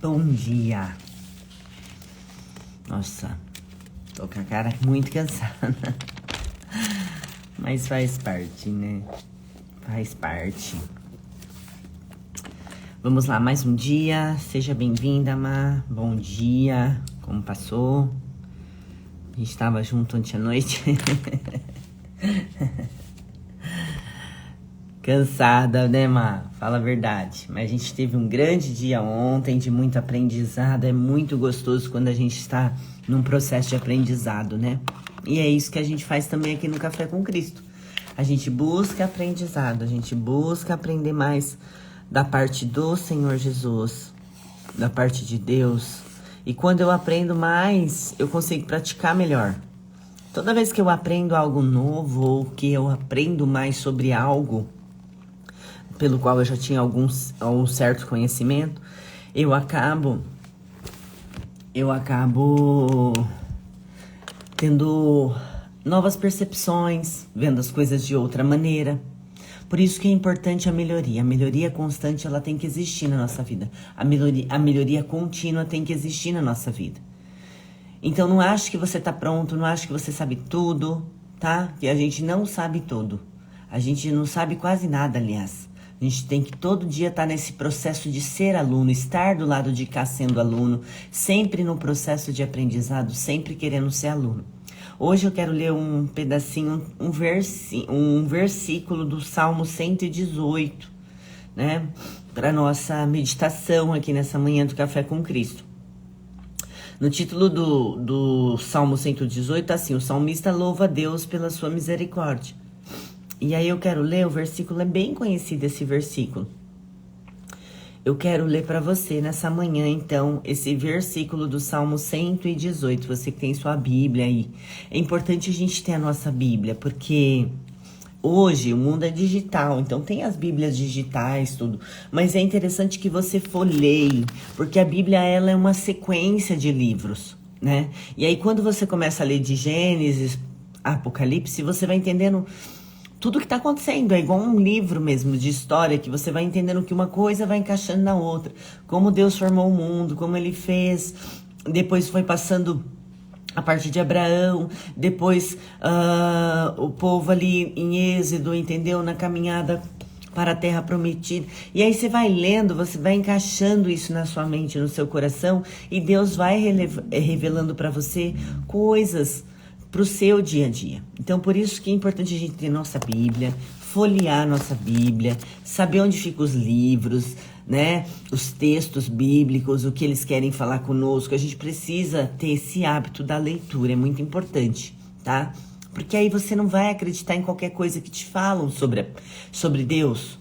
Bom dia. Nossa, tô com a cara muito cansada. Mas faz parte, né? Faz parte. Vamos lá, mais um dia. Seja bem-vinda, Má. Bom dia. Como passou? A gente tava junto ontem à noite. Cansada, né, Má? Fala a verdade. Mas a gente teve um grande dia ontem, de muito aprendizado. É muito gostoso quando a gente está num processo de aprendizado, né? E é isso que a gente faz também aqui no Café com Cristo. A gente busca aprendizado, a gente busca aprender mais da parte do Senhor Jesus, da parte de Deus. E quando eu aprendo mais, eu consigo praticar melhor. Toda vez que eu aprendo algo novo ou que eu aprendo mais sobre algo pelo qual eu já tinha um certo conhecimento, eu acabo tendo novas percepções, vendo as coisas de outra maneira. Por isso que é importante a melhoria. A melhoria constante, ela tem que existir na nossa vida. A melhoria contínua tem que existir na nossa vida. Então não ache que você tá pronto, não ache que você sabe tudo, tá? Que a gente não sabe tudo. A gente não sabe quase nada, aliás. A gente tem que todo dia estar nesse processo de ser aluno, estar do lado de cá sendo aluno, sempre no processo de aprendizado, sempre querendo ser aluno. Hoje eu quero ler um pedacinho, um versículo do Salmo 118, né? Para nossa meditação aqui nessa manhã do Café com Cristo. No título do Salmo 118, tá assim: o salmista louva a Deus pela sua misericórdia. E aí eu quero ler, o versículo é bem conhecido, esse versículo. Eu quero ler para você nessa manhã, então, esse versículo do Salmo 118, você que tem sua Bíblia aí. É importante a gente ter a nossa Bíblia, porque hoje o mundo é digital, então tem as Bíblias digitais, tudo. Mas é interessante que você folheie, porque a Bíblia, ela é uma sequência de livros, né? E aí quando você começa a ler de Gênesis, Apocalipse, você vai entendendo tudo que está acontecendo. É igual um livro mesmo de história, que você vai entendendo que uma coisa vai encaixando na outra. Como Deus formou o mundo, como Ele fez. Depois foi passando a parte de Abraão. Depois o povo ali em Êxodo, entendeu? Na caminhada para a terra prometida. E aí você vai lendo, você vai encaixando isso na sua mente, no seu coração. E Deus vai revelando para você coisas para o seu dia a dia. Então, por isso que é importante a gente ter nossa Bíblia, folhear nossa Bíblia, saber onde ficam os livros, né? Os textos bíblicos, o que eles querem falar conosco. A gente precisa ter esse hábito da leitura, é muito importante, tá? Porque aí você não vai acreditar em qualquer coisa que te falam sobre Deus.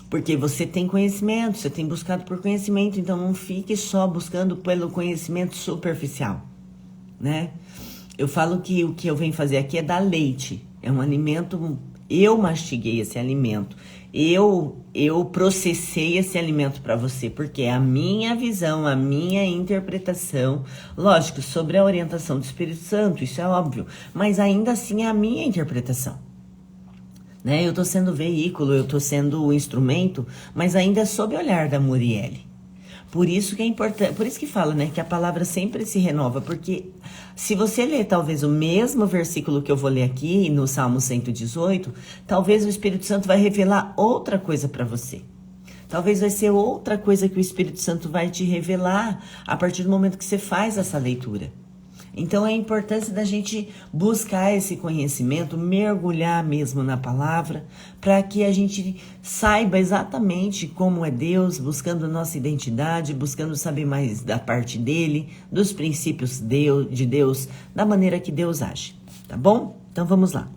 Porque você tem conhecimento, você tem buscado por conhecimento, então não fique só buscando pelo conhecimento superficial, né? Eu falo que o que eu venho fazer aqui é dar leite. É um alimento, eu mastiguei esse alimento. Eu processei esse alimento para você, porque é a minha visão, a minha interpretação, lógico, sobre a orientação do Espírito Santo, isso é óbvio, mas ainda assim é a minha interpretação. Né? Eu tô sendo veículo, eu tô sendo o instrumento, mas ainda é sob o olhar da Muriele. Por isso que é importante, por isso que fala, né, que a palavra sempre se renova, porque se você ler talvez o mesmo versículo que eu vou ler aqui no Salmo 118, talvez o Espírito Santo vai revelar outra coisa para você. Talvez vai ser outra coisa que o Espírito Santo vai te revelar a partir do momento que você faz essa leitura. Então, é a importância da gente buscar esse conhecimento, mergulhar mesmo na palavra, para que a gente saiba exatamente como é Deus, buscando nossa identidade, buscando saber mais da parte dele, dos princípios de Deus, da maneira que Deus age, tá bom? Então, vamos lá.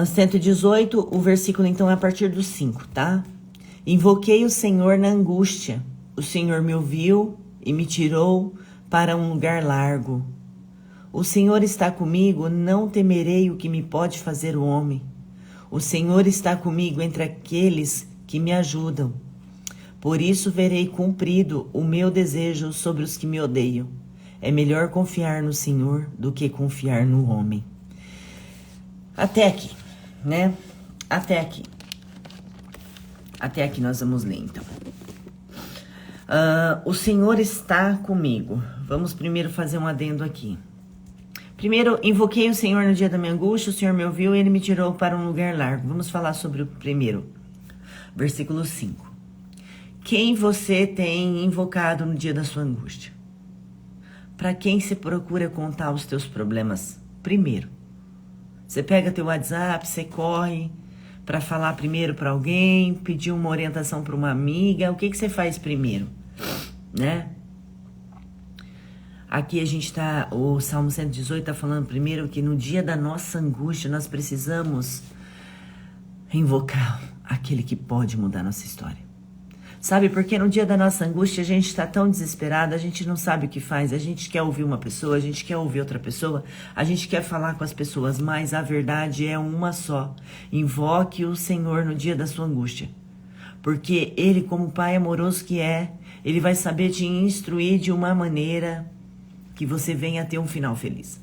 118, o versículo então é a partir do 5, tá? Invoquei o Senhor na angústia, o Senhor me ouviu e me tirou para um lugar largo. O Senhor está comigo, não temerei o que me pode fazer o homem. O Senhor está comigo entre aqueles que me ajudam. Por isso verei cumprido o meu desejo sobre os que me odeiam. É melhor confiar no Senhor do que confiar no homem. Até aqui, né? Até aqui. Até aqui nós vamos ler, então. O Senhor está comigo. Vamos primeiro fazer um adendo aqui. Primeiro, invoquei o Senhor no dia da minha angústia, o Senhor me ouviu e Ele me tirou para um lugar largo. Vamos falar sobre o primeiro, versículo 5. Quem você tem invocado no dia da sua angústia? Para quem você procura contar os teus problemas primeiro? Você pega teu WhatsApp, você corre para falar primeiro para alguém, pedir uma orientação para uma amiga. O que você faz primeiro, né? Aqui a gente tá, o Salmo 118 está falando primeiro que no dia da nossa angústia nós precisamos invocar aquele que pode mudar nossa história. Sabe, porque no dia da nossa angústia a gente está tão desesperado, a gente não sabe o que faz, a gente quer ouvir uma pessoa, a gente quer ouvir outra pessoa, a gente quer falar com as pessoas, mas a verdade é uma só. Invoque o Senhor no dia da sua angústia, porque Ele, como Pai amoroso que é, Ele vai saber te instruir de uma maneira que você venha a ter um final feliz,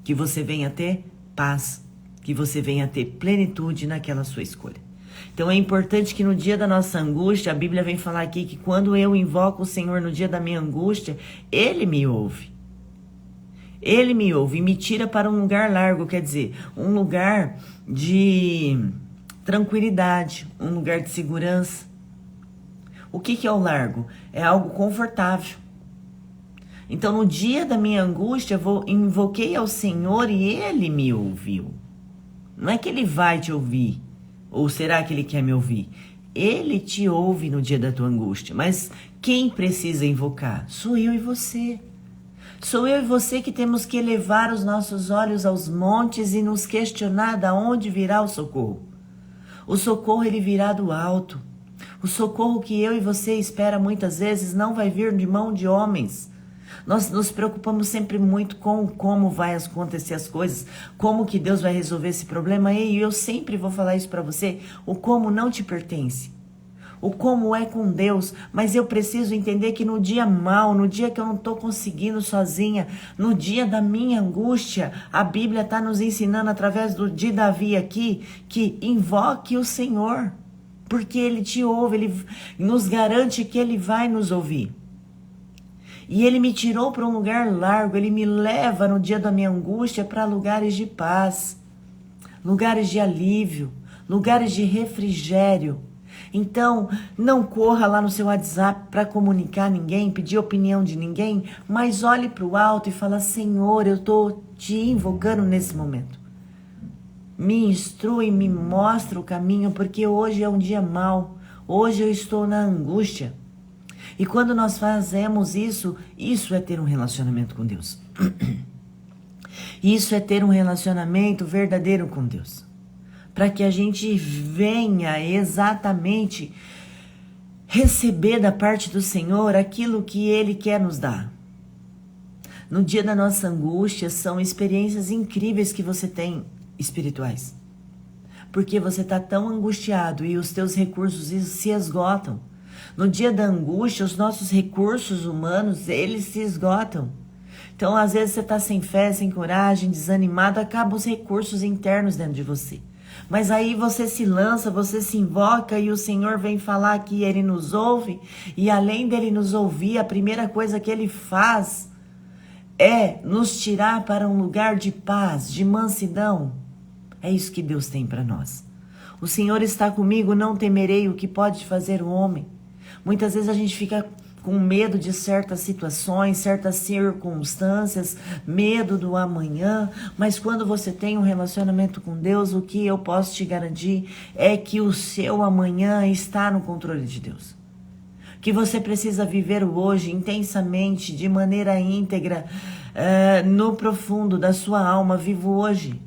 que você venha a ter paz, que você venha a ter plenitude naquela sua escolha. Então é importante que no dia da nossa angústia, a Bíblia vem falar aqui que quando eu invoco o Senhor no dia da minha angústia, Ele me ouve. Ele me ouve e me tira para um lugar largo, quer dizer, um lugar de tranquilidade, um lugar de segurança. O que é o largo? É algo confortável. Então, no dia da minha angústia, invoquei ao Senhor e Ele me ouviu. Não é que Ele vai te ouvir, ou será que Ele quer me ouvir? Ele te ouve no dia da tua angústia, mas quem precisa invocar? Sou eu e você. Sou eu e você que temos que elevar os nossos olhos aos montes e nos questionar de onde virá o socorro. O socorro, ele virá do alto. O socorro que eu e você espera muitas vezes não vai vir de mão de homens. Nós nos preocupamos sempre muito com como vai acontecer as coisas, como que Deus vai resolver esse problema. E eu sempre vou falar isso para você, o como não te pertence. O como é com Deus, mas eu preciso entender que no dia mau, no dia que eu não estou conseguindo sozinha, no dia da minha angústia, a Bíblia está nos ensinando através de Davi aqui, que invoque o Senhor, porque Ele te ouve, Ele nos garante que Ele vai nos ouvir. E Ele me tirou para um lugar largo, Ele me leva no dia da minha angústia para lugares de paz, lugares de alívio, lugares de refrigério. Então, não corra lá no seu WhatsApp para comunicar ninguém, pedir opinião de ninguém, mas olhe para o alto e fala: Senhor, eu estou te invocando nesse momento. Me instrui, me mostra o caminho, porque hoje é um dia mau, hoje eu estou na angústia. E quando nós fazemos isso, isso é ter um relacionamento com Deus. Isso é ter um relacionamento verdadeiro com Deus. Para que a gente venha exatamente receber da parte do Senhor aquilo que Ele quer nos dar. No dia da nossa angústia, são experiências incríveis que você tem espirituais. Porque você está tão angustiado e os teus recursos se esgotam. No dia da angústia, os nossos recursos humanos, eles se esgotam. Então, às vezes, você está sem fé, sem coragem, desanimado, acabam os recursos internos dentro de você. Mas aí você se lança, você se invoca e o Senhor vem falar que Ele nos ouve. E além dele nos ouvir, a primeira coisa que Ele faz é nos tirar para um lugar de paz, de mansidão. É isso que Deus tem para nós. O Senhor está comigo, não temerei o que pode fazer o homem. Muitas vezes a gente fica com medo de certas situações, certas circunstâncias, medo do amanhã, mas quando você tem um relacionamento com Deus, o que eu posso te garantir é que o seu amanhã está no controle de Deus. Que você precisa viver o hoje intensamente, de maneira íntegra, no profundo da sua alma, viva o hoje.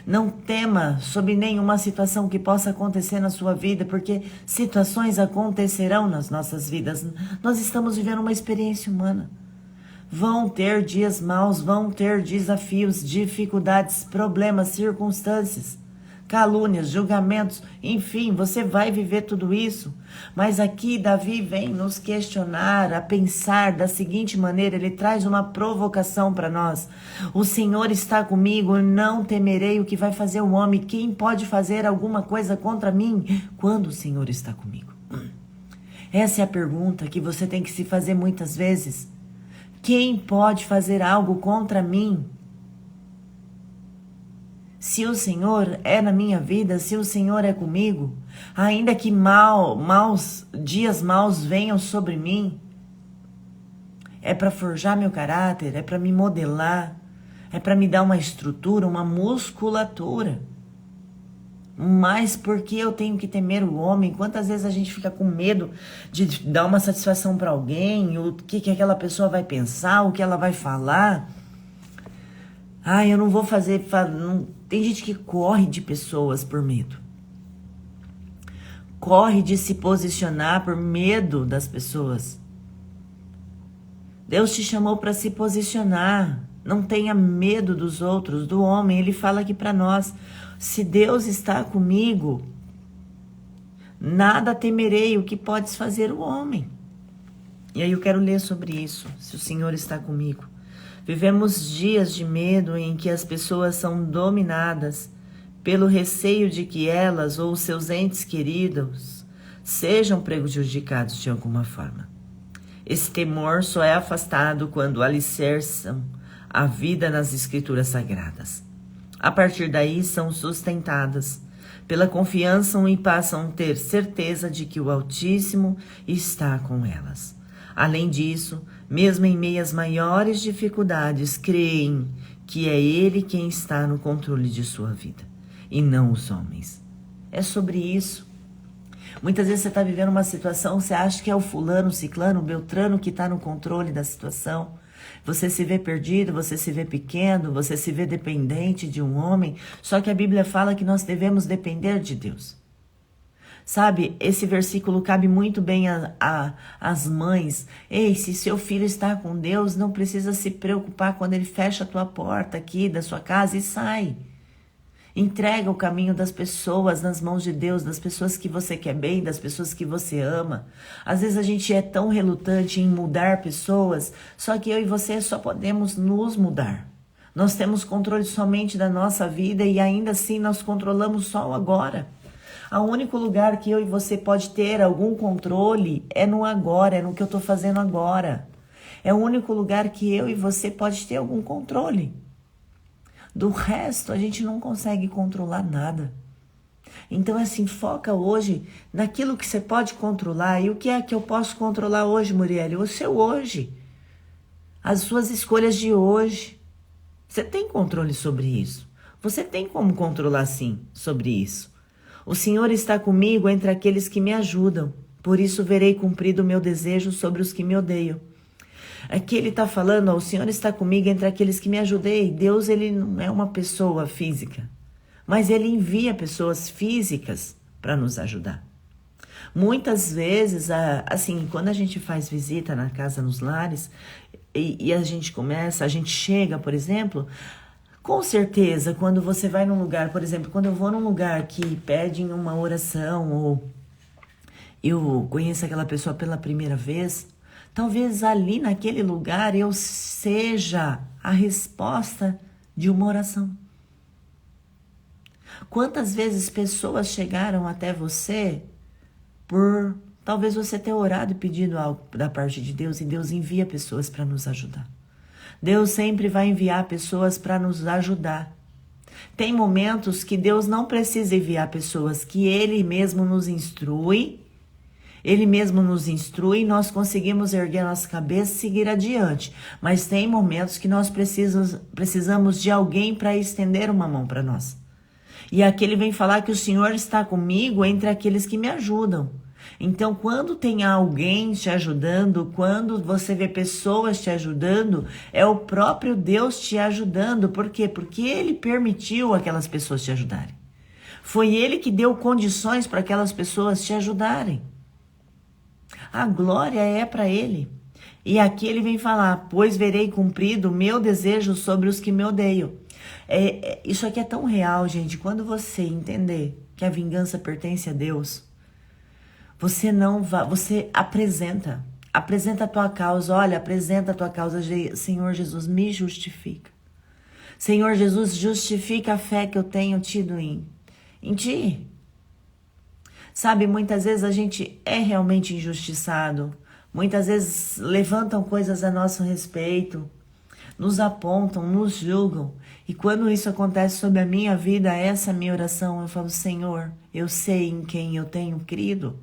Não tema sobre nenhuma situação que possa acontecer na sua vida, porque situações acontecerão nas nossas vidas. Nós estamos vivendo uma experiência humana. Vão ter dias maus, vão ter desafios, dificuldades, problemas, circunstâncias, calúnias, julgamentos, enfim, você vai viver tudo isso. Mas aqui Davi vem nos questionar, a pensar da seguinte maneira, ele traz uma provocação para nós. O Senhor está comigo, não temerei o que vai fazer o homem. Quem pode fazer alguma coisa contra mim quando o Senhor está comigo? Essa é a pergunta que você tem que se fazer muitas vezes. Quem pode fazer algo contra mim? Se o Senhor é na minha vida, se o Senhor é comigo, ainda que dias maus venham sobre mim, é para forjar meu caráter, é para me modelar, é para me dar uma estrutura, uma musculatura. Mas por que eu tenho que temer o homem? Quantas vezes a gente fica com medo de dar uma satisfação para alguém, o que aquela pessoa vai pensar, o que ela vai falar? Eu não vou fazer... Tem gente que corre de pessoas por medo. Corre de se posicionar por medo das pessoas. Deus te chamou para se posicionar. Não tenha medo dos outros, do homem. Ele fala aqui para nós: se Deus está comigo, nada temerei. O que podes fazer o homem? E aí eu quero ler sobre isso. Se o Senhor está comigo. Vivemos dias de medo em que as pessoas são dominadas pelo receio de que elas ou seus entes queridos sejam prejudicados de alguma forma. Esse temor só é afastado quando alicerçam a vida nas escrituras sagradas. A partir daí são sustentadas pela confiança e passam a ter certeza de que o Altíssimo está com elas. Além disso, mesmo em meio às maiores dificuldades, creem que é Ele quem está no controle de sua vida, e não os homens. É sobre isso. Muitas vezes você está vivendo uma situação, você acha que é o fulano, o ciclano, o beltrano que está no controle da situação. Você se vê perdido, você se vê pequeno, você se vê dependente de um homem. Só que a Bíblia fala que nós devemos depender de Deus. Sabe, esse versículo cabe muito bem às mães. Ei, se seu filho está com Deus, não precisa se preocupar quando ele fecha a tua porta aqui da sua casa e sai. Entrega o caminho das pessoas nas mãos de Deus, das pessoas que você quer bem, das pessoas que você ama. Às vezes a gente é tão relutante em mudar pessoas, só que eu e você só podemos nos mudar. Nós temos controle somente da nossa vida e ainda assim nós controlamos só o agora. O único lugar que eu e você pode ter algum controle é no agora, é no que eu estou fazendo agora. É o único lugar que eu e você pode ter algum controle. Do resto, a gente não consegue controlar nada. Então, assim, foca hoje naquilo que você pode controlar. E o que é que eu posso controlar hoje, Muriel? O seu hoje. As suas escolhas de hoje. Você tem controle sobre isso. Você tem como controlar, sim, sobre isso. O Senhor está comigo entre aqueles que me ajudam. Por isso verei cumprido o meu desejo sobre os que me odeiam. Aqui ele está falando, o Senhor está comigo entre aqueles que me ajudei. Deus, ele não é uma pessoa física, mas ele envia pessoas físicas para nos ajudar. Muitas vezes, assim, quando a gente faz visita na casa, nos lares, e a gente chega, por exemplo, com certeza, quando você vai num lugar, por exemplo, quando eu vou num lugar que pedem uma oração, ou eu conheço aquela pessoa pela primeira vez, talvez ali naquele lugar eu seja a resposta de uma oração. Quantas vezes pessoas chegaram até você por talvez você ter orado e pedido algo da parte de Deus, e Deus envia pessoas para nos ajudar. Deus sempre vai enviar pessoas para nos ajudar. Tem momentos que Deus não precisa enviar pessoas, que Ele mesmo nos instrui. Ele mesmo nos instrui e nós conseguimos erguer nossa cabeça e seguir adiante. Mas tem momentos que nós precisamos de alguém para estender uma mão para nós. E aqui ele vem falar que o Senhor está comigo entre aqueles que me ajudam. Então, quando tem alguém te ajudando, quando você vê pessoas te ajudando, é o próprio Deus te ajudando. Por quê? Porque Ele permitiu aquelas pessoas te ajudarem. Foi Ele que deu condições para aquelas pessoas te ajudarem. A glória é para Ele. E aqui ele vem falar, pois verei cumprido o meu desejo sobre os que me odeiam. Isso aqui é tão real, gente. Quando você entender que a vingança pertence a Deus, você apresenta a tua causa. Olha, apresenta a tua causa. Senhor Jesus, me justifica. Senhor Jesus, justifica a fé que eu tenho tido em Ti. Sabe, muitas vezes a gente é realmente injustiçado. Muitas vezes levantam coisas a nosso respeito, nos apontam, nos julgam. E quando isso acontece sobre a minha vida, essa é a minha oração. Eu falo, Senhor, eu sei em quem eu tenho crido.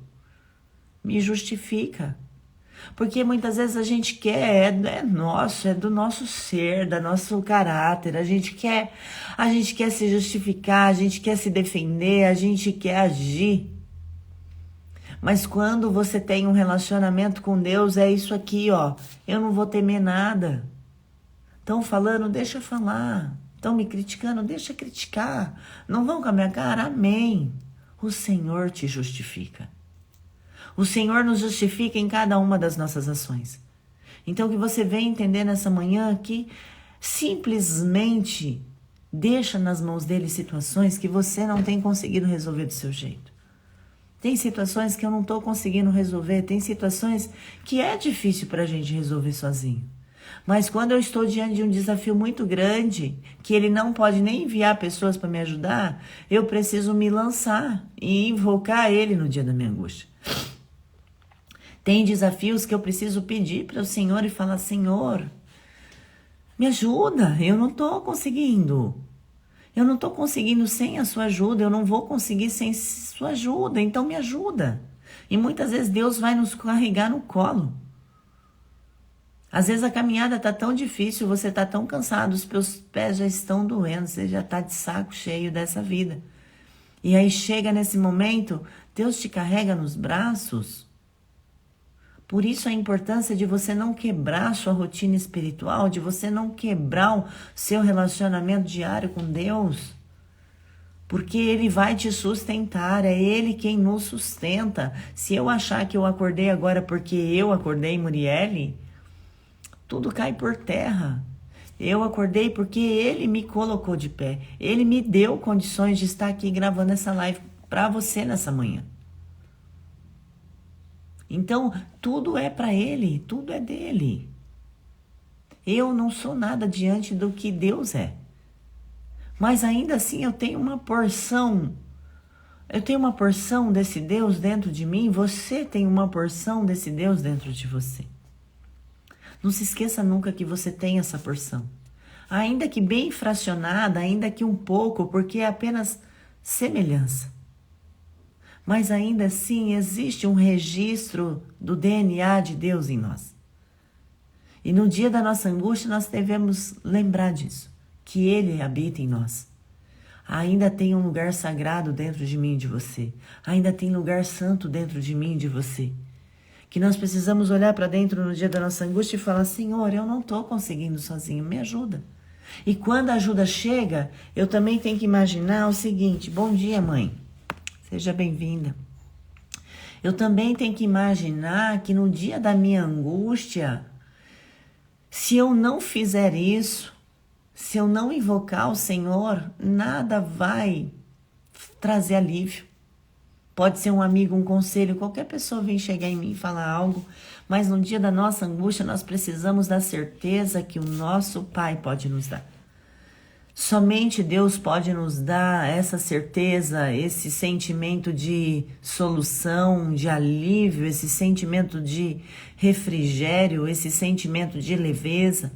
Me justifica. Porque muitas vezes a gente quer, é nosso, é do nosso ser, do nosso caráter. A gente quer se justificar, a gente quer se defender, a gente quer agir. Mas quando você tem um relacionamento com Deus, é isso aqui, ó. Eu não vou temer nada. Estão falando, deixa eu falar. Estão me criticando, deixa eu criticar. Não vão com a minha cara? Amém. O Senhor te justifica. O Senhor nos justifica em cada uma das nossas ações. Então, que você venha entender nessa manhã que simplesmente deixa nas mãos dele situações que você não tem conseguido resolver do seu jeito. Tem situações que eu não estou conseguindo resolver, tem situações que é difícil para a gente resolver sozinho. Mas quando eu estou diante de um desafio muito grande, que ele não pode nem enviar pessoas para me ajudar, eu preciso me lançar e invocar ele no dia da minha angústia. Tem desafios que eu preciso pedir para o Senhor e falar, Senhor, me ajuda, eu não estou conseguindo. Eu não estou conseguindo sem a sua ajuda, eu não vou conseguir sem sua ajuda, então me ajuda. E muitas vezes Deus vai nos carregar no colo. Às vezes a caminhada está tão difícil, você está tão cansado, os seus pés já estão doendo, você já está de saco cheio dessa vida. E aí chega nesse momento, Deus te carrega nos braços. Por isso a importância de você não quebrar a sua rotina espiritual, de você não quebrar o seu relacionamento diário com Deus. Porque Ele vai te sustentar, é Ele quem nos sustenta. Se eu achar que eu acordei agora porque eu acordei, Muriele, tudo cai por terra. Eu acordei porque Ele me colocou de pé. Ele me deu condições de estar aqui gravando essa live para você nessa manhã. Então, tudo é para Ele, tudo é dele. Eu não sou nada diante do que Deus é. Mas ainda assim eu tenho uma porção. Eu tenho uma porção desse Deus dentro de mim, você tem uma porção desse Deus dentro de você. Não se esqueça nunca que você tem essa porção. Ainda que bem fracionada, ainda que um pouco, porque é apenas semelhança. Mas ainda assim existe um registro do DNA de Deus em nós. E no dia da nossa angústia nós devemos lembrar disso, que Ele habita em nós. Ainda tem um lugar sagrado dentro de mim e de você. Ainda tem lugar santo dentro de mim e de você. Que nós precisamos olhar para dentro no dia da nossa angústia e falar, Senhor, eu não estou conseguindo sozinho, me ajuda. E quando a ajuda chega, eu também tenho que imaginar o seguinte, bom dia, mãe. Seja bem-vinda. Eu também tenho que imaginar que no dia da minha angústia, se eu não fizer isso, se eu não invocar o Senhor, nada vai trazer alívio. Pode ser um amigo, um conselho, qualquer pessoa vem chegar em mim e falar algo, mas no dia da nossa angústia nós precisamos da certeza que o nosso Pai pode nos dar. Somente Deus pode nos dar essa certeza, esse sentimento de solução, de alívio, esse sentimento de refrigério, esse sentimento de leveza.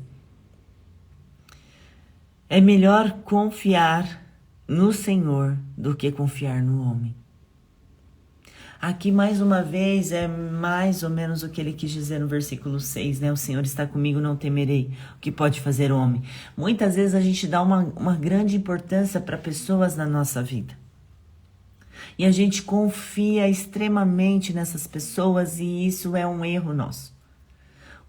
É melhor confiar no Senhor do que confiar no homem. Aqui, mais uma vez, é mais ou menos o que ele quis dizer no versículo 6, né? O Senhor está comigo, não temerei. O que pode fazer o homem? Muitas vezes a gente dá uma grande importância para pessoas na nossa vida. E a gente confia extremamente nessas pessoas e isso é um erro nosso.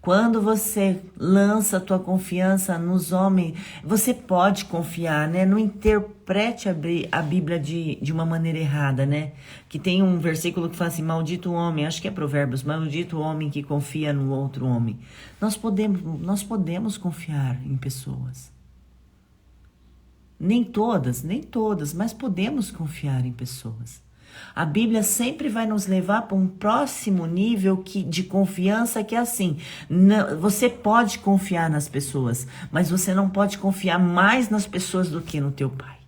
Quando você lança a tua confiança nos homens, você pode confiar, né? Não interprete a Bíblia de uma maneira errada, né? Que tem um versículo que fala assim, maldito o homem, acho que é Provérbios, maldito o homem que confia no outro homem. Nós podemos confiar em pessoas. Nem todas, mas podemos confiar em pessoas. A Bíblia sempre vai nos levar para um próximo nível de confiança que é assim, você pode confiar nas pessoas, mas você não pode confiar mais nas pessoas do que no teu Pai.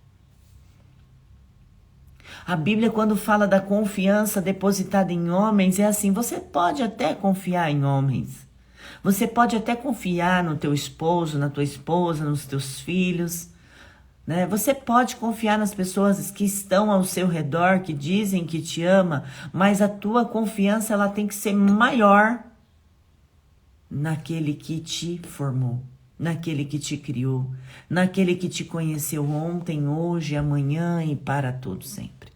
A Bíblia, quando fala da confiança depositada em homens, é assim: você pode até confiar em homens. Você pode até confiar no teu esposo, na tua esposa, nos teus filhos, né? Você pode confiar nas pessoas que estão ao seu redor, que dizem que te ama, mas a tua confiança ela tem que ser maior naquele que te formou, naquele que te criou, naquele que te conheceu ontem, hoje, amanhã e para todo sempre.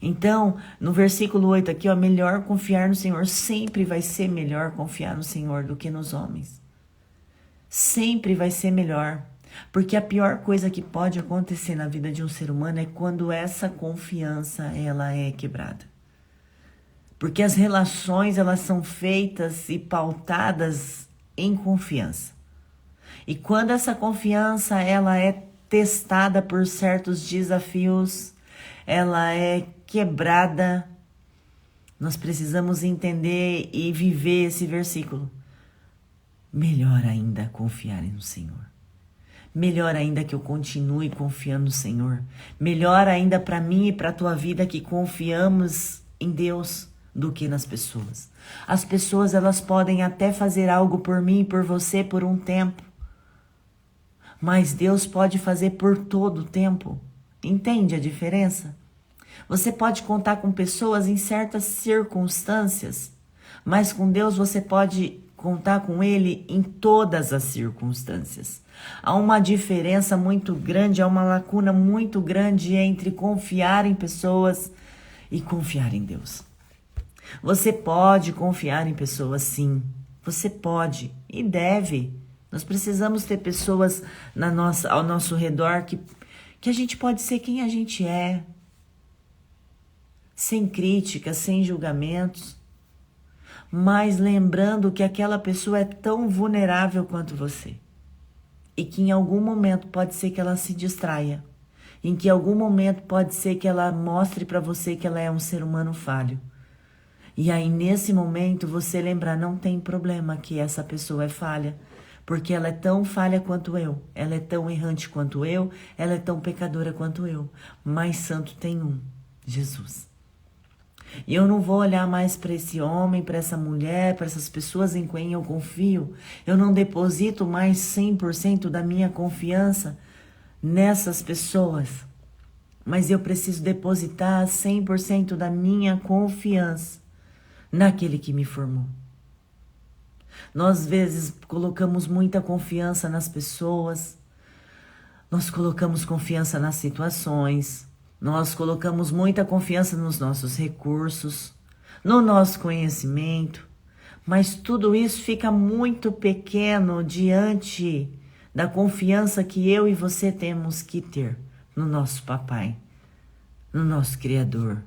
Então, no versículo 8 aqui, ó, melhor confiar no Senhor. Sempre vai ser melhor confiar no Senhor do que nos homens. Sempre vai ser melhor. Porque a pior coisa que pode acontecer na vida de um ser humano é quando essa confiança ela é quebrada. Porque as relações elas são feitas e pautadas em confiança. E quando essa confiança ela é testada por certos desafios, ela é quebrada, nós precisamos entender e viver esse versículo. Melhor ainda confiar no Senhor. Melhor ainda que eu continue confiando no Senhor. Melhor ainda para mim e para a tua vida que confiamos em Deus do que nas pessoas. As pessoas elas podem até fazer algo por mim e por você por um tempo. Mas Deus pode fazer por todo o tempo. Entende a diferença? Você pode contar com pessoas em certas circunstâncias, mas com Deus você pode contar com Ele em todas as circunstâncias. Há uma diferença muito grande, há uma lacuna muito grande entre confiar em pessoas e confiar em Deus. Você pode confiar em pessoas, sim. Você pode e deve. Nós precisamos ter pessoas ao nosso redor que a gente pode ser quem a gente é. Sem críticas, sem julgamentos, mas lembrando que aquela pessoa é tão vulnerável quanto você e que em algum momento pode ser que ela se distraia, em que em algum momento pode ser que ela mostre para você que ela é um ser humano falho. E aí nesse momento você lembrar, não tem problema que essa pessoa é falha, porque ela é tão falha quanto eu, ela é tão errante quanto eu, ela é tão pecadora quanto eu, mas santo tem um, Jesus. E eu não vou olhar mais para esse homem, para essa mulher, para essas pessoas em quem eu confio. Eu não deposito mais 100% da minha confiança nessas pessoas. Mas eu preciso depositar 100% da minha confiança naquele que me formou. Nós, às vezes, colocamos muita confiança nas pessoas. Nós colocamos confiança nas situações. Nós colocamos muita confiança nos nossos recursos, no nosso conhecimento, mas tudo isso fica muito pequeno diante da confiança que eu e você temos que ter no nosso Papai, no nosso Criador,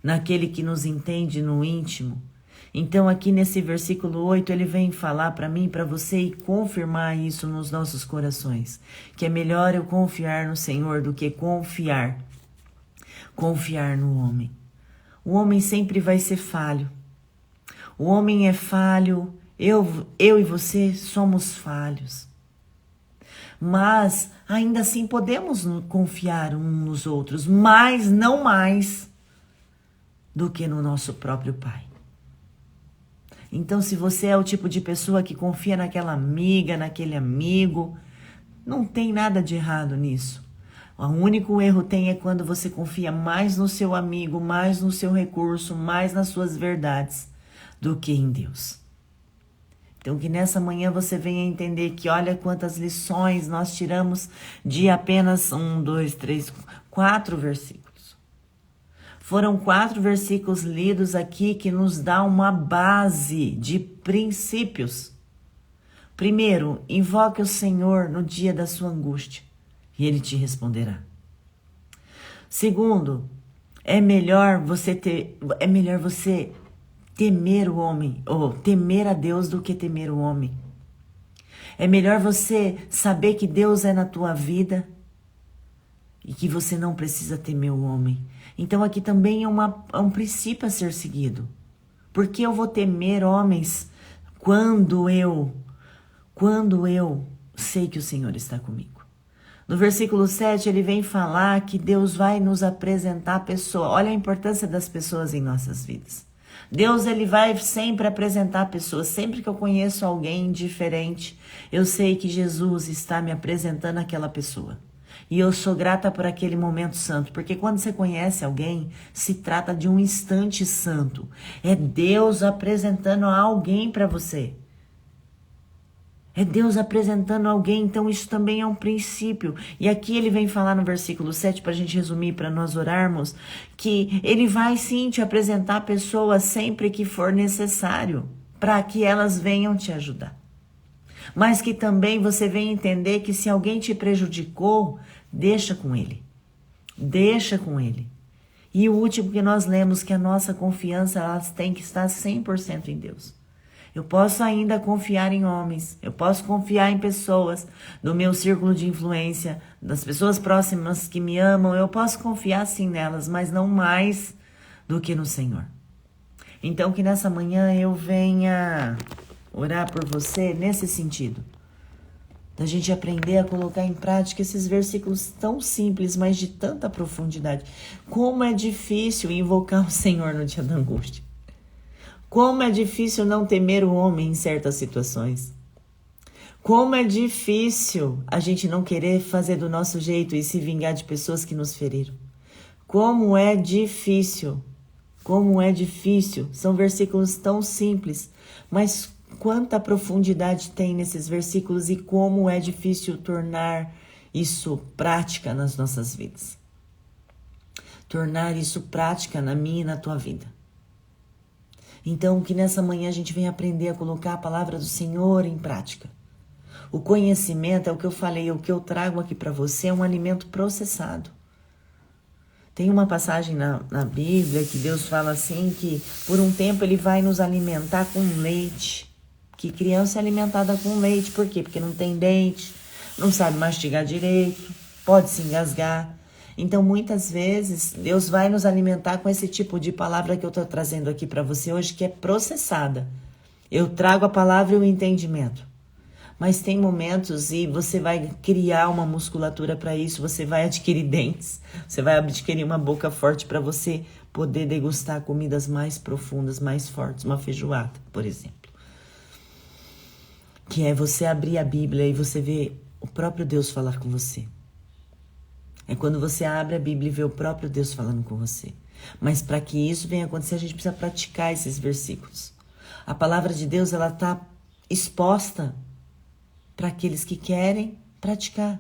naquele que nos entende no íntimo. Então aqui nesse versículo 8 ele vem falar para mim, para você e confirmar isso nos nossos corações, que é melhor eu confiar no Senhor do que confiar no homem. O homem sempre vai ser falho. O homem é falho, eu e você somos falhos. Mas ainda assim podemos confiar uns nos outros, mas não mais do que no nosso próprio Pai. Então, se você é o tipo de pessoa que confia naquela amiga, naquele amigo, não tem nada de errado nisso. O único erro é quando você confia mais no seu amigo, mais no seu recurso, mais nas suas verdades do que em Deus. Então que nessa manhã você venha entender que olha quantas lições nós tiramos de apenas 4 versículos. Foram 4 versículos lidos aqui que nos dá uma base de princípios. Primeiro, invoque o Senhor no dia da sua angústia. E Ele te responderá. Segundo, é melhor você temer o homem, ou temer a Deus do que temer o homem. É melhor você saber que Deus é na tua vida e que você não precisa temer o homem. Então aqui também é um princípio a ser seguido. Porque eu vou temer homens quando eu sei que o Senhor está comigo. No versículo 7, ele vem falar que Deus vai nos apresentar a pessoa. Olha a importância das pessoas em nossas vidas. Deus, ele vai sempre apresentar pessoas. Sempre que eu conheço alguém diferente, eu sei que Jesus está me apresentando aquela pessoa. E eu sou grata por aquele momento santo, porque quando você conhece alguém, se trata de um instante santo. É Deus apresentando alguém para você. É Deus apresentando alguém, então isso também é um princípio. E aqui ele vem falar no versículo 7, para a gente resumir, para nós orarmos, que ele vai sim te apresentar pessoas sempre que for necessário, para que elas venham te ajudar. Mas que também você venha entender que se alguém te prejudicou, deixa com ele. Deixa com ele. E o último que nós lemos, que a nossa confiança elas tem que estar 100% em Deus. Eu posso ainda confiar em homens, eu posso confiar em pessoas do meu círculo de influência, das pessoas próximas que me amam, eu posso confiar sim nelas, mas não mais do que no Senhor. Então que nessa manhã eu venha orar por você nesse sentido, da gente aprender a colocar em prática esses versículos tão simples, mas de tanta profundidade. Como é difícil invocar o Senhor no dia da angústia. Como é difícil não temer o homem em certas situações. Como é difícil a gente não querer fazer do nosso jeito e se vingar de pessoas que nos feriram. Como é difícil. Como é difícil. São versículos tão simples, mas quanta profundidade tem nesses versículos e como é difícil tornar isso prática nas nossas vidas. Tornar isso prática na minha e na tua vida. Então, que nessa manhã a gente venha aprender a colocar a palavra do Senhor em prática. O conhecimento é o que eu falei, o que eu trago aqui para você é um alimento processado. Tem uma passagem na Bíblia que Deus fala assim que por um tempo ele vai nos alimentar com leite. Que criança é alimentada com leite, por quê? Porque não tem dente, não sabe mastigar direito, pode se engasgar. Então, muitas vezes, Deus vai nos alimentar com esse tipo de palavra que eu estou trazendo aqui para você hoje, que é processada. Eu trago a palavra e o entendimento. Mas tem momentos e você vai criar uma musculatura para isso, você vai adquirir dentes, você vai adquirir uma boca forte para você poder degustar comidas mais profundas, mais fortes, uma feijoada, por exemplo. Que é você abrir a Bíblia e você ver o próprio Deus falar com você. É quando você abre a Bíblia e vê o próprio Deus falando com você. Mas para que isso venha acontecer, a gente precisa praticar esses versículos. A palavra de Deus, ela está exposta para aqueles que querem praticar.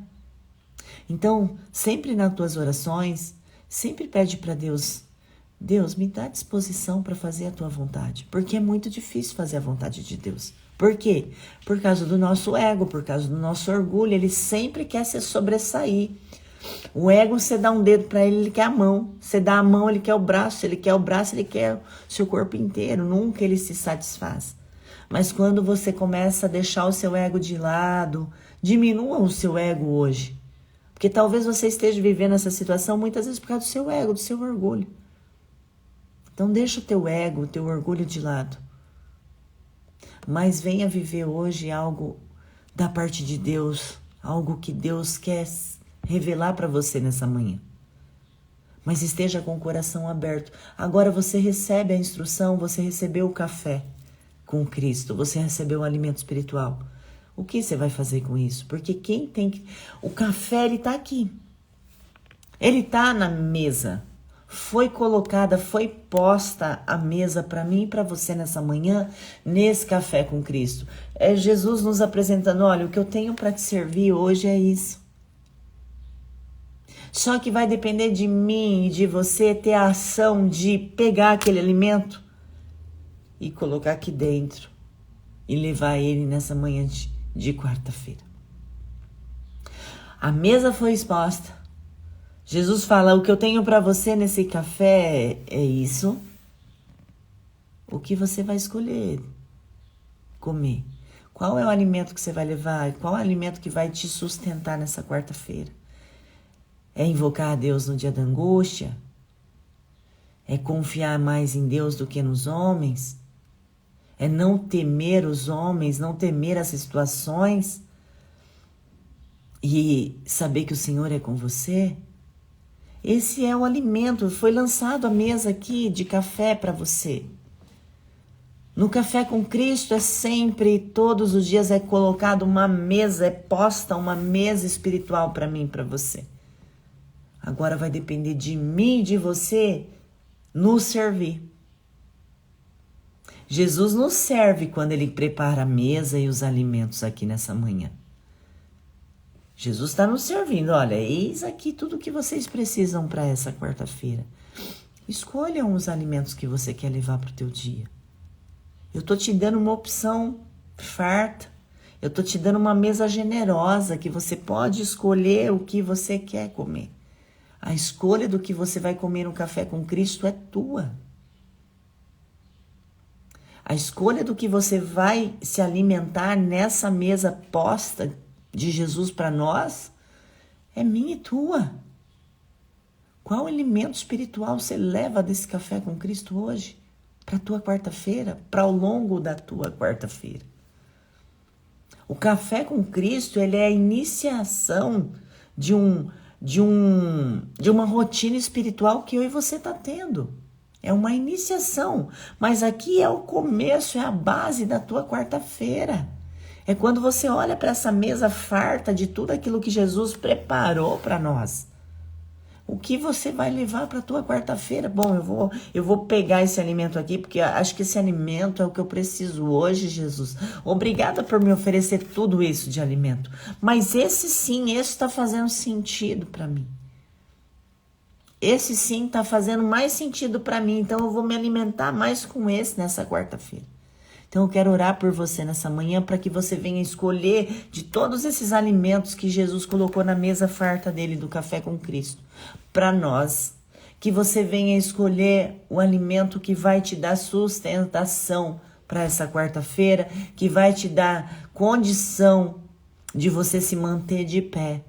Então, sempre nas tuas orações, sempre pede para Deus, Deus, me dá disposição para fazer a tua vontade. Porque é muito difícil fazer a vontade de Deus. Por quê? Por causa do nosso ego, por causa do nosso orgulho. Ele sempre quer se sobressair. O ego, você dá um dedo para ele, ele quer a mão. Você dá a mão, ele quer o braço. Ele quer o braço, ele quer o seu corpo inteiro. Nunca ele se satisfaz. Mas quando você começa a deixar o seu ego de lado, diminua o seu ego hoje. Porque talvez você esteja vivendo essa situação muitas vezes por causa do seu ego, do seu orgulho. Então deixa o teu ego, o teu orgulho de lado. Mas venha viver hoje algo da parte de Deus, algo que Deus quer revelar para você nessa manhã. Mas esteja com o coração aberto. Agora você recebe a instrução, você recebeu o café com Cristo, você recebeu o alimento espiritual. O que você vai fazer com isso? Porque quem tem que... O café, ele está aqui. Ele está na mesa. Foi colocada, foi posta a mesa para mim e para você nessa manhã, nesse café com Cristo. É Jesus nos apresentando, olha, o que eu tenho para te servir hoje é isso. Só que vai depender de mim e de você ter a ação de pegar aquele alimento e colocar aqui dentro e levar ele nessa manhã de quarta-feira. A mesa foi exposta. Jesus fala, o que eu tenho para você nesse café é isso. O que você vai escolher comer? Qual é o alimento que você vai levar? Qual é o alimento que vai te sustentar nessa quarta-feira? É invocar a Deus no dia da angústia? É confiar mais em Deus do que nos homens? É não temer os homens, não temer as situações? e saber que o Senhor é com você, esse é o alimento. Foi lançado a mesa aqui de café para você. No Café com Cristo é sempre, todos os dias é colocado uma mesa, é posta uma mesa espiritual para mim e para você. Agora vai depender de mim e de você nos servir. Jesus nos serve quando Ele prepara a mesa e os alimentos aqui nessa manhã. Jesus está nos servindo. Olha, eis aqui tudo o que vocês precisam para essa quarta-feira. Escolham os alimentos que você quer levar para o teu dia. Eu estou te dando uma opção farta. Eu estou te dando uma mesa generosa que você pode escolher o que você quer comer. A escolha do que você vai comer no Café com Cristo é tua. A escolha do que você vai se alimentar nessa mesa posta de Jesus para nós é minha e tua. Qual alimento espiritual você leva desse Café com Cristo hoje? Para a tua quarta-feira, para ao longo da tua quarta-feira. O Café com Cristo, ele é a iniciação de uma rotina espiritual que eu e você tá tendo. É uma iniciação, mas aqui é o começo, é a base da tua quarta-feira. É quando você olha para essa mesa farta de tudo aquilo que Jesus preparou para nós. O que você vai levar para a tua quarta-feira? Bom, eu vou pegar esse alimento aqui, porque acho que esse alimento é o que eu preciso hoje, Jesus. Obrigada por me oferecer tudo isso de alimento. Mas esse sim, esse está fazendo sentido para mim. Esse sim está fazendo mais sentido para mim, então eu vou me alimentar mais com esse nessa quarta-feira. Então eu quero orar por você nessa manhã para que você venha escolher de todos esses alimentos que Jesus colocou na mesa farta dele do Café com Cristo para nós. Que você venha escolher o alimento que vai te dar sustentação para essa quarta-feira, que vai te dar condição de você se manter de pé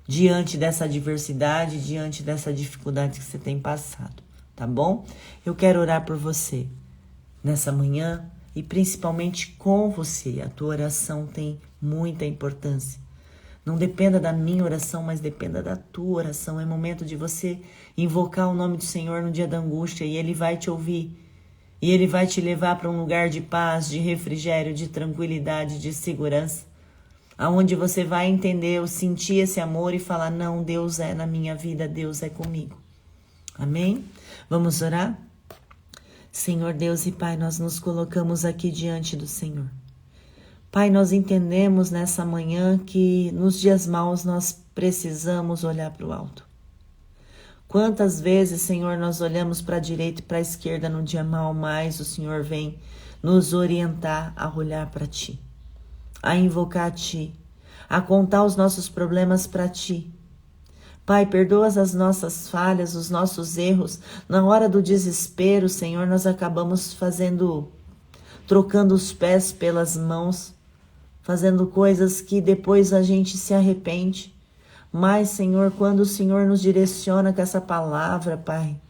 diante dessa adversidade, diante dessa dificuldade que você tem passado, tá bom? Eu quero orar por você nessa manhã. E principalmente com você, a tua oração tem muita importância. Não dependa da minha oração, mas dependa da tua oração. É momento de você invocar o nome do Senhor no dia da angústia e Ele vai te ouvir. E Ele vai te levar para um lugar de paz, de refrigério, de tranquilidade, de segurança. Aonde você vai entender, sentir esse amor e falar, não, Deus é na minha vida, Deus é comigo. Amém? Vamos orar? Senhor Deus e Pai, nós nos colocamos aqui diante do Senhor. Pai, nós entendemos nessa manhã que nos dias maus nós precisamos olhar para o alto. Quantas vezes, Senhor, nós olhamos para a direita e para a esquerda no dia mau, mas o Senhor vem nos orientar a olhar para Ti, a invocar a Ti, a contar os nossos problemas para Ti. Pai, perdoa as nossas falhas, os nossos erros. Na hora do desespero, Senhor, nós acabamos trocando os pés pelas mãos, fazendo coisas que depois a gente se arrepende. Mas, Senhor, quando o Senhor nos direciona com essa palavra, Pai,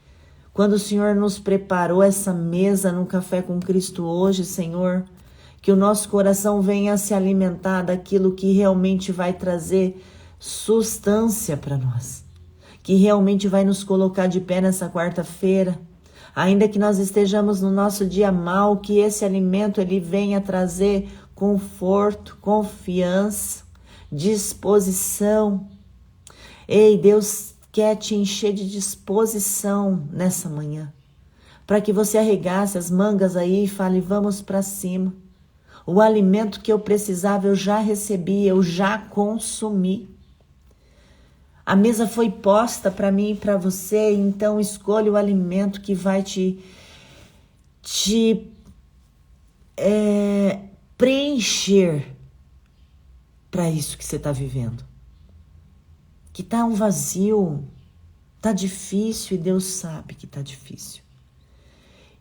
quando o Senhor nos preparou essa mesa no Café com Cristo hoje, Senhor, que o nosso coração venha se alimentar daquilo que realmente vai trazer substância para nós, que realmente vai nos colocar de pé nessa quarta-feira, ainda que nós estejamos no nosso dia mal, que esse alimento ele venha trazer conforto, confiança, disposição. Ei, Deus quer te encher de disposição nessa manhã, para que você arregace as mangas aí e fale, vamos para cima. O alimento que eu precisava eu já recebi, eu já consumi. A mesa foi posta para mim e para você, então escolha o alimento que vai te preencher para isso que você está vivendo. Que tá um vazio, tá difícil e Deus sabe que tá difícil.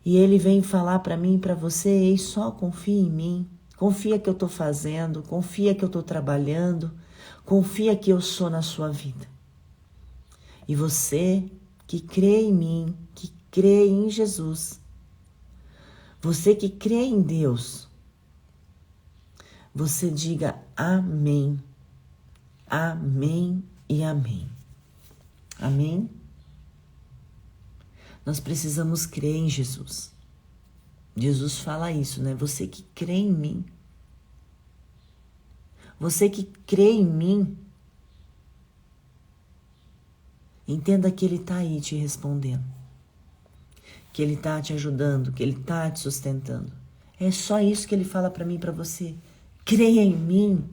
E Ele vem falar para mim e para você, ei, só confia em mim, confia que eu estou fazendo, confia que eu estou trabalhando, confia que eu sou na sua vida. E você que crê em mim, que crê em Jesus, você que crê em Deus, você diga amém. Amém e amém. Amém? Nós precisamos crer em Jesus. Jesus fala isso, né? Você que crê em mim. Você que crê em mim. Entenda que Ele está aí te respondendo. Que Ele está te ajudando, que Ele está te sustentando. É só isso que Ele fala para mim e para você. Creia em mim.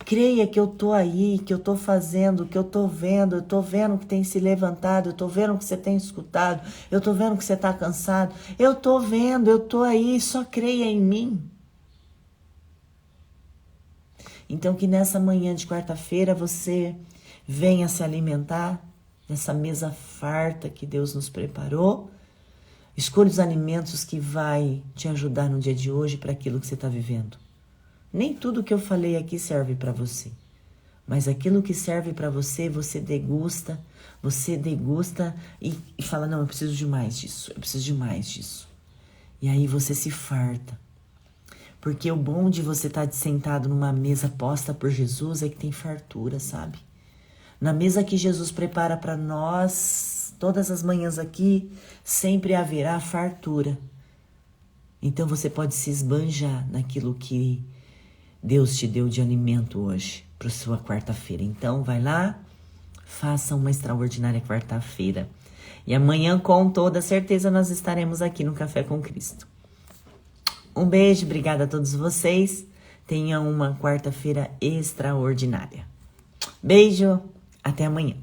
Creia que eu tô aí, que eu tô fazendo, que eu tô vendo que tem se levantado, eu tô vendo que você tem escutado, eu tô vendo que você tá cansado, eu tô vendo, eu tô aí, só creia em mim. Então que nessa manhã de quarta-feira você venha se alimentar dessa mesa farta que Deus nos preparou. Escolha os alimentos que vai te ajudar no dia de hoje para aquilo que você está vivendo. Nem tudo que eu falei aqui serve para você. Mas aquilo que serve para você, você degusta e fala, não, eu preciso de mais disso, eu preciso de mais disso. E aí você se farta. Porque o bom de você estar sentado numa mesa posta por Jesus é que tem fartura, sabe? Na mesa que Jesus prepara para nós, todas as manhãs aqui, sempre haverá fartura. Então você pode se esbanjar naquilo que Deus te deu de alimento hoje, para sua quarta-feira. Então, vai lá, faça uma extraordinária quarta-feira. E amanhã, com toda certeza, nós estaremos aqui no Café com Cristo. Um beijo, obrigada a todos vocês. Tenham uma quarta-feira extraordinária. Beijo, até amanhã.